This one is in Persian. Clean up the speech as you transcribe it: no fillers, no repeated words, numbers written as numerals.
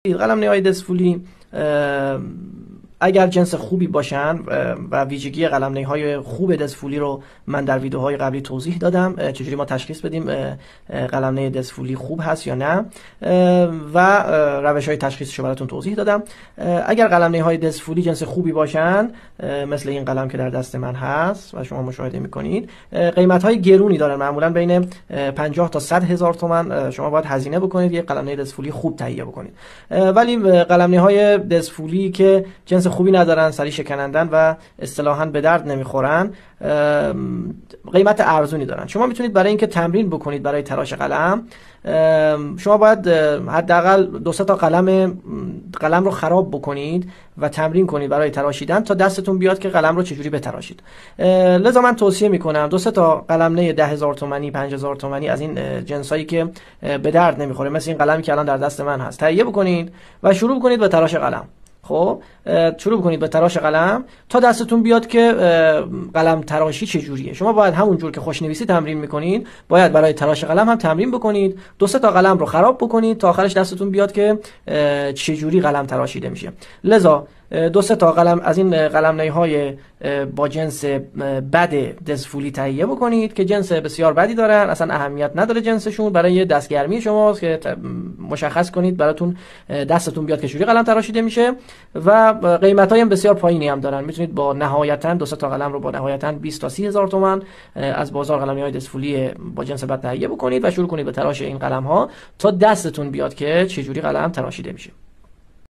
قلم‌نی‌های دستفولی اگر جنس خوبی باشن و ویژگی قلم‌نی‌های خوب دستفولی رو من در ویدیوهای قبلی توضیح دادم، چجوری ما تشخیص بدیم قلم‌نی دستفولی خوب هست یا نه و روش‌های تشخیصش رو براتون توضیح دادم. اگر قلم‌نی‌های دستفولی جنس خوبی باشن مثل این قلم که در دست من هست و شما مشاهده می‌کنید، قیمت‌های گرونی دارن، معمولاً بین 50 تا 100 هزار تومان شما باید هزینه بکنید یک قلم‌نی دستفولی خوب تهیه بکنید. ولی قلم‌نی‌های دستفولی که جنس خوبی ندارن، سریع شکنندن و اصطلاحاً به درد نمیخورن، قیمت ارزونی دارن. شما میتونید برای اینکه تمرین بکنید برای تراش قلم، شما باید حداقل 2-3 تا قلم رو خراب بکنید و تمرین کنید برای تراشیدن تا دستتون بیاد که قلم رو چجوری بتراشید. لذا من توصیه میکنم 2-3 تا قلم‌نی 10,000 تومانی 5,000 تومانی از این جنسایی که به درد نمیخوره، مثل این قلمی که الان در دست من هست، تهیه بکنید و شروع کنید به تراش قلم. خب شروع بکنید به تراش قلم تا دستتون بیاد که قلم تراشی چجوریه. شما باید همون جور که خوشنویسی تمرین میکنید باید برای تراش قلم هم تمرین بکنید، 2-3 تا قلم رو خراب بکنید تا آخرش دستتون بیاد که چجوری قلم تراشیده میشه. لذا 2-3 تا قلم از این قلم‌نی‌های با جنس بد دستفولی تهیه بکنید که جنس بسیار بدی دارن، اصلا اهمیت نداره جنسشون، برای دستگرمی شماست که مشخص کنید براتون دستتون بیاد که چجوری قلم تراشیده میشه. و قیمت‌های هم بسیار پایینی هم دارن، میتونید با نهایتاً 2-3 تا قلم رو با نهایتاً 20 تا 30 هزار تومان از بازار قلم‌نی‌های دستفولی با جنس بد تهیه بکنید و شروع کنید به تراش این قلم‌ها تا دستتون بیاد که چجوری قلم تراشیده میشه.